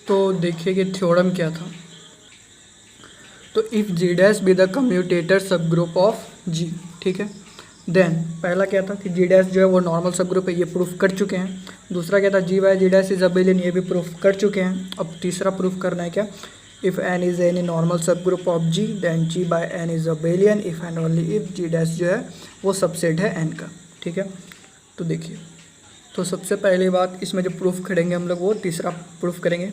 तो देखिए कि थ्योरम क्या था। तो if G dash B the commutator subgroup of G, ठीक है। देन पहला क्या था कि जी डैश जो है वो नॉर्मल सब ग्रुप है, ये प्रूफ कर चुके हैं। दूसरा क्या था, G by G dash is abelian, ये भी प्रूफ कर चुके हैं। अब तीसरा प्रूफ करना है क्या, if N is any normal subgroup of G then G by N is abelian if and only if G dash जो है वो सबसेट है एन का, ठीक है। तो देखिए, तो सबसे पहली बात इसमें जो प्रूफ करेंगे हम लोग वो तीसरा प्रूफ करेंगे।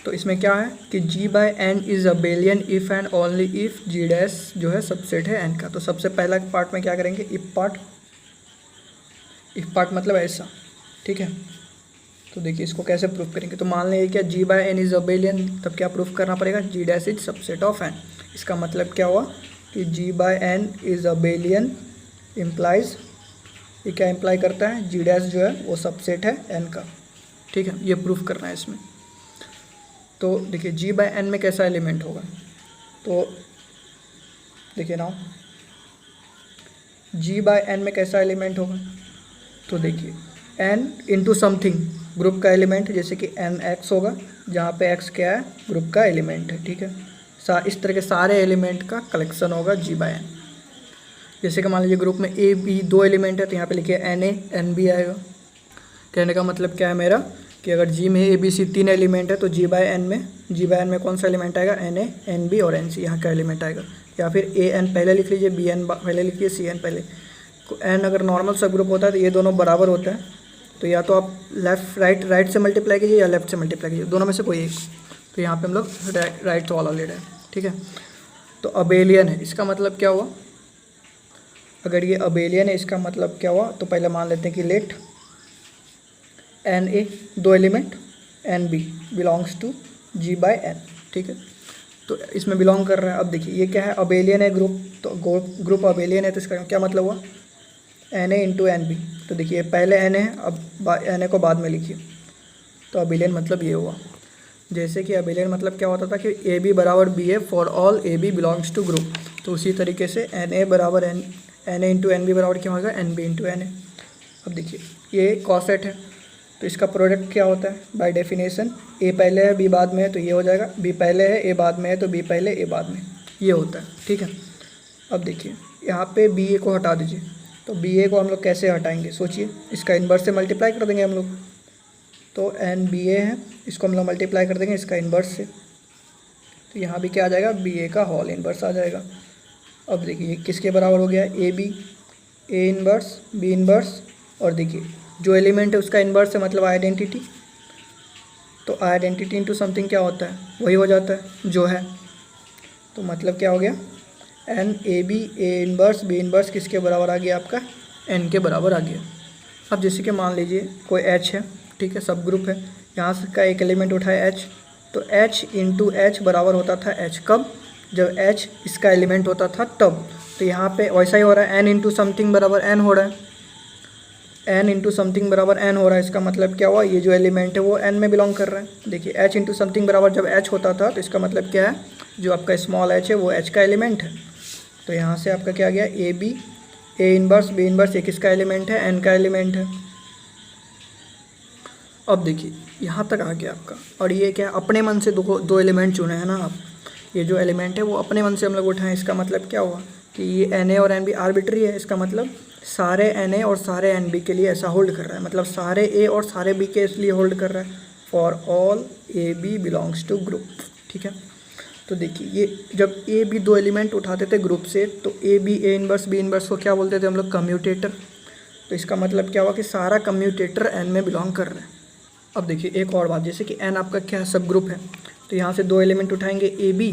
तो इसमें क्या है कि G by N is abelian if and only if G dash जो है सबसेट है एन का। तो सबसे पहला पार्ट में क्या करेंगे, इफ़ पार्ट मतलब ऐसा, ठीक है। तो देखिए इसको कैसे प्रूफ करेंगे। तो मान लेंगे क्या G by N is abelian, तब क्या प्रूफ करना पड़ेगा, G dash is subset of N. इसका मतलब क्या हुआ कि G by N is abelian implies, ये क्या इम्प्लाई करता है, जी डैश जो है वो सबसेट है एन का, ठीक है। ये प्रूफ करना है इसमें। तो देखिए जी बाय एन में कैसा एलिमेंट होगा, तो देखिए ना जी बाय एन में कैसा एलिमेंट होगा। तो देखिए एन इंटू समथिंग ग्रुप का एलिमेंट, जैसे कि एन एक्स होगा जहाँ पे एक्स क्या है, ग्रुप का एलिमेंट है, ठीक है। इस तरह के सारे एलिमेंट का कलेक्शन होगा जी बाय एन। जैसे कि मान लीजिए ग्रुप में ए बी दो एलिमेंट है, तो यहाँ पे लिखिए एन ए एन बी आएगा। कहने का मतलब क्या है मेरा कि अगर जी में ए बी सी तीन एलिमेंट है तो जी बाय एन में कौन सा एलिमेंट आएगा, एन ए एन बी और एन सी यहाँ का एलिमेंट आएगा। या फिर ए एन पहले लिख लीजिए, बी एन पहले लिखिए, सी एन पहले। एन अगर नॉर्मल सब ग्रुप होता है तो ये दोनों बराबर होता है, तो या तो आप राइट से मल्टीप्लाई कीजिए या लेफ्ट से मल्टीप्लाई कीजिए, दोनों में से कोई एक। तो यहाँ पे हम लोग राइट वाला ले रहे हैं, ठीक है। तो अबेलियन है, इसका मतलब क्या हुआ, अगर ये अबेलियन है इसका मतलब क्या हुआ, तो पहले मान लेते हैं कि लेट एन ए दो element N B belongs to G by N, ठीक है। तो इसमें बिलोंग कर रहा है। अब देखिए ये क्या है, अबेलियन है ग्रुप, तो ग्रुप अबेलियन है, तो इसका क्या मतलब हुआ, N A into N B. तो देखिए पहले एन है, अब एन ए को बाद में लिखिए, तो अबेलियन मतलब ये हुआ। जैसे कि अबेलियन मतलब क्या होता था कि ए बी बराबर B A for all A B belongs to group, तो उसी तरीके से एन ए बराबर N A into N B बराबर क्या होगा, N B into N A. अब देखिए ये कॉसेट है, तो इसका प्रोडक्ट क्या होता है, बाय डेफिनेशन ए पहले है बी बाद में है, तो ये हो जाएगा बी पहले है ए बाद में है, तो बी पहले ए बाद में, ये होता है, ठीक है। अब देखिए यहाँ पे बी ए को हटा दीजिए, तो बी ए को हम लोग कैसे हटाएंगे, सोचिए, इसका इन्वर्स से मल्टीप्लाई कर देंगे हम लोग। तो एन बी ए है, इसको हम लोग मल्टीप्लाई कर देंगे इसका इन्वर्स से, तो यहाँ भी क्या आ जाएगा, बी ए का होल इन्वर्स आ जाएगा। अब देखिए किसके बराबर हो गया, A B, A inverse B inverse, और देखिए जो एलिमेंट है उसका इन्वर्स है मतलब आइडेंटिटी, तो आइडेंटिटी इंटू समथिंग क्या होता है, वही हो जाता है जो है। तो मतलब क्या हो गया, N A B A inverse B inverse किसके बराबर आ गया, आपका एन के बराबर आ गया। अब जैसे कि मान लीजिए कोई एच है, ठीक है, सब ग्रुप है, यहाँ से का एक एलिमेंट उठाए एच, तो एच इंटू एच बराबर होता था एच, कब, जब एच इसका एलिमेंट होता था तब। तो यहाँ पे वैसा ही हो रहा है, एन इंटू समथिंग बराबर एन हो रहा है, एन इंटू समथिंग बराबर एन हो रहा है। इसका मतलब क्या हुआ, ये जो एलिमेंट है वो एन में बिलोंग कर रहा है। देखिए एच इंटू समथिंग बराबर जब एच होता था, तो इसका मतलब क्या है, जो आपका स्मॉल एच है वो एच का एलिमेंट है। तो यहाँ से आपका क्या गया, A B A inverse B inverse ये किसका एलिमेंट है, एन का एलिमेंट है। अब देखिए यहाँ तक आ गया आपका, और ये क्या अपने मन से दो एलिमेंट चुने हैं ना आप, ये जो एलिमेंट है वो अपने मन से हम लोग उठाएं। इसका मतलब क्या हुआ कि ये एन ए और एन बी आर्बिट्री है, इसका मतलब सारे एन ए और सारे एन बी के लिए ऐसा होल्ड कर रहा है, मतलब सारे ए और सारे बी के इसलिए होल्ड कर रहा है, for all A B belongs to group, ठीक है। तो देखिए ये जब ए बी दो एलिमेंट उठाते थे ग्रुप से, तो A B A inverse B inverse को क्या बोलते थे हम लोग, कम्यूटेटर। तो इसका मतलब क्या हुआ कि सारा कम्यूटेटर एन में बिलोंग कर रहा है। अब देखिए एक और बात, जैसे कि एन आपका क्या सब ग्रुप है, तो यहाँ से दो एलिमेंट उठाएंगे ए बी,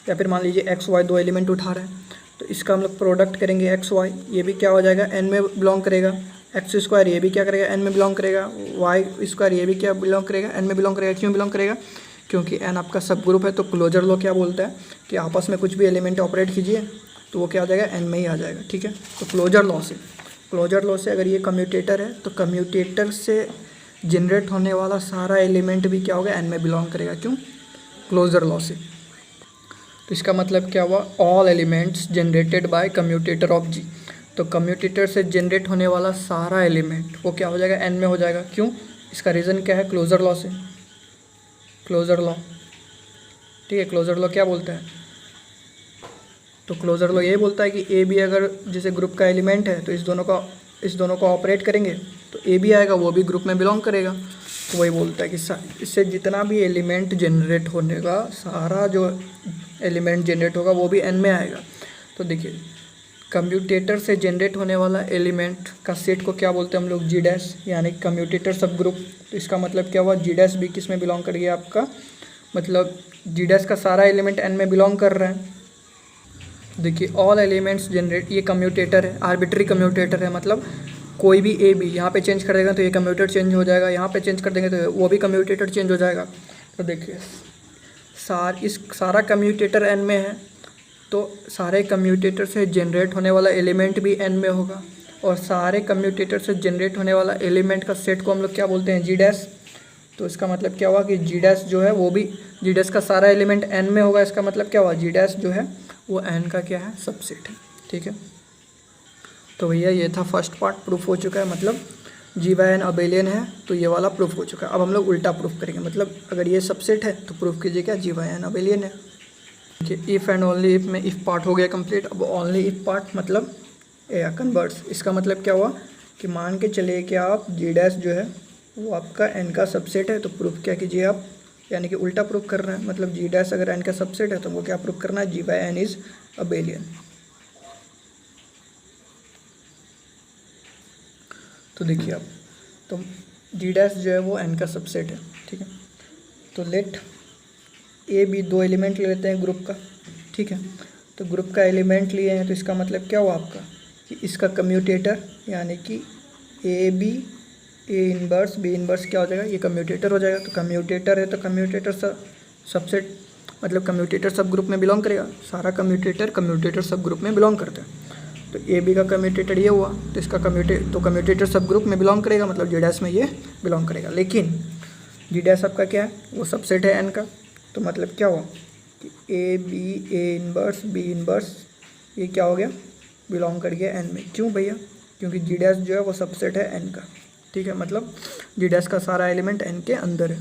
या फिर मान लीजिए एक्स वाई दो एलिमेंट उठा रहे हैं, तो इसका हम लोग प्रोडक्ट करेंगे एक्स वाई, ये भी क्या हो जाएगा, एन में बिलोंग करेगा। एक्स स्क्वायर ये भी क्या करेगा, एन में बिलोंग करेगा। वाई स्क्वायर ये भी क्या बिलोंग करेगा, एन में बिलोंग करेगा। क्यों बिलोंग करेगा, क्योंकि एन आपका सब ग्रुप है। तो क्लोजर लॉ क्या बोलता है कि आपस में कुछ भी एलिमेंट ऑपरेट कीजिए तो वो क्या आ जाएगा, एन में ही आ जाएगा, ठीक है। तो क्लोजर लॉ से अगर ये कम्यूटेटर है तो कम्यूटेटर से जनरेट होने वाला सारा एलिमेंट भी क्या होगा, एन में बिलोंग करेगा। क्यों, क्लोजर लॉ से। तो इसका मतलब क्या हुआ, all elements generated by commutator of G, तो कम्यूटेटर से जनरेट होने वाला सारा एलिमेंट वो क्या हो जाएगा, एन में हो जाएगा। क्यों, इसका रीज़न क्या है, क्लोजर लॉ से। क्लोजर लॉ, ठीक है। क्लोजर लॉ क्या बोलता है, तो क्लोजर लॉ ये बोलता है कि ए बी अगर जैसे ग्रुप का एलिमेंट है तो इस दोनों को ऑपरेट करेंगे तो ए बी आएगा, वो भी ग्रुप में बिलोंग करेगा। तो वही बोलता है कि इससे जितना भी एलिमेंट जनरेट होने का, सारा जो एलिमेंट जनरेट होगा वो भी एन में आएगा। तो देखिए कम्यूटेटर से जनरेट होने वाला एलिमेंट का सेट को क्या बोलते हैं हम लोग, जी डैश, यानी कम्यूटेटर सब ग्रुप। तो इसका मतलब क्या हुआ, जी डैश भी किस में बिलोंग कर गया आपका, मतलब जी डैश का सारा एलिमेंट एन में बिलोंग कर रहा है। देखिए ऑल एलिमेंट्स जनरेट, ये कम्यूटेटर है, आर्बिट्री कम्यूटेटर है, मतलब कोई भी ए बी यहाँ पे चेंज कर देगा तो ये कम्यूटेटर चेंज हो जाएगा, यहाँ पे चेंज कर देंगे तो वो भी कम्यूटेटर चेंज हो जाएगा। तो देखिए सारा कम्यूटेटर एन में है, तो सारे कम्यूटेटर से जनरेट होने वाला एलिमेंट भी एन में होगा, और सारे कम्यूटेटर से जनरेट होने वाला एलिमेंट का सेट को हम लोग क्या बोलते हैं, जी डैश। तो इसका मतलब क्या हुआ कि जी डैश जो है वो भी, जी डैश का सारा एलिमेंट एन में होगा। इसका मतलब क्या हुआ, जी डैश जो है वो एन का क्या है, सबसेट है, ठीक है। तो भैया ये था फर्स्ट पार्ट, प्रूफ हो चुका है, मतलब जी बाय एन अबेलियन है, तो ये वाला प्रूफ हो चुका है। अब हम लोग उल्टा प्रूफ करेंगे, मतलब अगर ये सबसेट है तो प्रूफ कीजिए क्या, जी बाय एन अबेलियन है। देखिए इफ़ एंड ओनली इफ़ में इफ़ पार्ट हो गया कंप्लीट। अब ओनली इफ़ पार्ट मतलब कन्वर्ट्स, इसका मतलब क्या हुआ कि मान के चलिए कि आप जी डैश जो है वो आपका एन का सबसेट है, तो प्रूफ क्या कीजिए आप, यानी कि उल्टा प्रूफ कर रहे हैं, मतलब जी डैश अगर एन का सबसेट है तो वो क्या प्रूफ करना है, जी बाय एन इज़ अबेलियन। तो देखिए आप, तो जी डैश जो है वो एन का सबसेट है, ठीक है। तो लेट ए बी, दो एलिमेंट ले लेते हैं ग्रुप का, ठीक है। तो ग्रुप का एलिमेंट लिए हैं तो इसका मतलब क्या हुआ आपका कि इसका कम्यूटेटर, यानी कि A B, A inverse B inverse क्या हो जाएगा, ये कम्यूटेटर हो जाएगा। तो कम्यूटेटर है तो कम्यूटेटर सबसेट, मतलब कम्यूटेटर सब ग्रुप में बिलोंग करेगा, सारा कम्यूटेटर सब ग्रुप में बिलोंग करता है। तो ए बी का कम्यूटेटर ये हुआ, तो इसका कम्यूटेटर सब ग्रुप में बिलोंग करेगा, मतलब जी डैश में ये बिलोंग करेगा। लेकिन जी डैश आपका क्या है, वो सबसेट है एन का। तो मतलब क्या हुआ कि A B, A inverse B inverse, ये क्या हो गया, बिलोंग कर गया एन में। क्यों भैया, क्योंकि जी डैश जो है वो सबसेट है एन का, ठीक है। मतलब जी डैश का सारा एलिमेंट एन के अंदर है,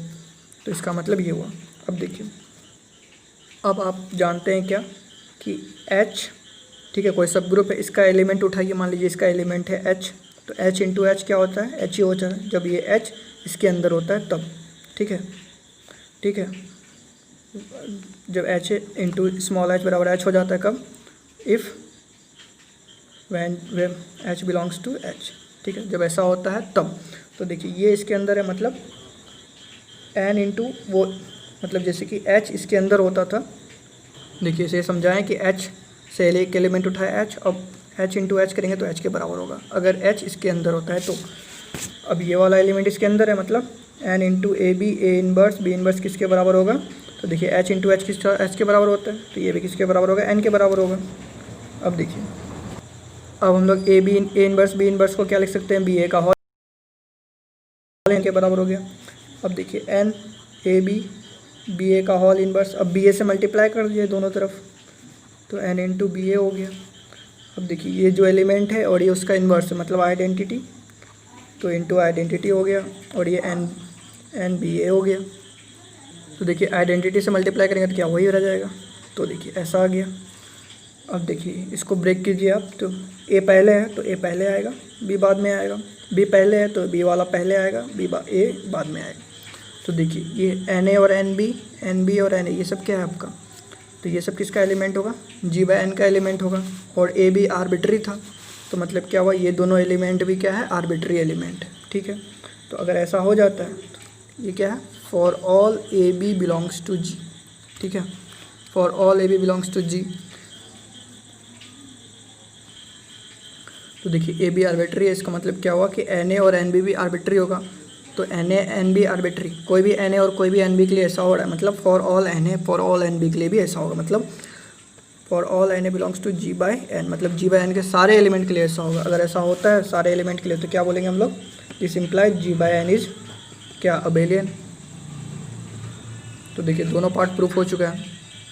तो इसका मतलब ये हुआ। अब देखिए, अब आप जानते हैं क्या कि एच, ठीक है, कोई सब ग्रुप है, इसका एलिमेंट उठाइए, मान लीजिए इसका एलिमेंट है एच, तो एच इंटू एच क्या होता है, एच ही होता है जब ये एच इसके अंदर होता है तब, ठीक है, ठीक है। जब एच इंटू स्मॉल एच बराबर एच हो जाता है कब, if when h belongs to H, ठीक है, जब ऐसा होता है तब। तो देखिए ये इसके अंदर है, मतलब एन इंटू वो, मतलब जैसे कि एच इसके अंदर होता था, देखिए इसे समझाएं कि एच से एक एलिमेंट उठाया एच, अब एच इंटू एच करेंगे तो एच के बराबर होगा, अगर एच इसके अंदर होता है तो। अब ये वाला एलिमेंट इसके अंदर है, मतलब N into A B, A inverse B inverse किसके बराबर होगा, तो देखिए एच इंटू एच एच के बराबर होता है, तो ये भी किसके बराबर होगा, एन के बराबर होगा। अब देखिए, अब हम लोग A B, A inverse B inverse को क्या लिख सकते हैं, बी ए का होल एन के बराबर हो गया। अब देखिए एन ए बी, बी ए का होल इनवर्स, अब बी ए से मल्टीप्लाई कर दिए दोनों तरफ, तो एन इंटू बी ए हो गया। अब देखिए ये जो एलिमेंट है और ये उसका इन्वर्स है, मतलब आइडेंटिटी, तो इंटू आइडेंटिटी हो गया, और ये एन बी ए हो गया। तो देखिए आइडेंटिटी से मल्टीप्लाई करेंगे तो क्या वही रह जाएगा, तो देखिए ऐसा आ गया। अब देखिए इसको ब्रेक कीजिए आप, तो ए पहले है तो ए पहले आएगा, बी बाद में आएगा, बी पहले है तो बी वाला पहले आएगा, ए बाद में आएगा। तो देखिए ये एन ए और एन बी और एन ए, ये सब क्या है आपका, तो ये सब किसका एलिमेंट होगा, जी बाय एन का एलिमेंट होगा। और ए बी आर्बिट्री था, तो मतलब क्या हुआ, ये दोनों एलिमेंट भी क्या है, आर्बिट्री एलिमेंट, ठीक है। तो अगर ऐसा हो जाता है तो ये क्या है, for all A B belongs to G, ठीक है, for all A B belongs to G. तो देखिए ए बी आर्बिट्री है, इसका मतलब क्या हुआ कि एन ए और एन बी भी आर्बिट्री होगा, तो N A N B arbitrary, कोई भी एन ए और कोई भी एन बी के लिए ऐसा हो रहा है, मतलब for all N A for all N B के लिए भी ऐसा होगा, मतलब for all N A belongs to G by N, मतलब जी बाय एन के सारे एलिमेंट के लिए ऐसा होगा। अगर ऐसा होता है सारे एलिमेंट के लिए तो क्या बोलेंगे हम लोग, this implies G by N is क्या, अबेलियन। तो देखिए दोनों पार्ट प्रूफ हो चुका है।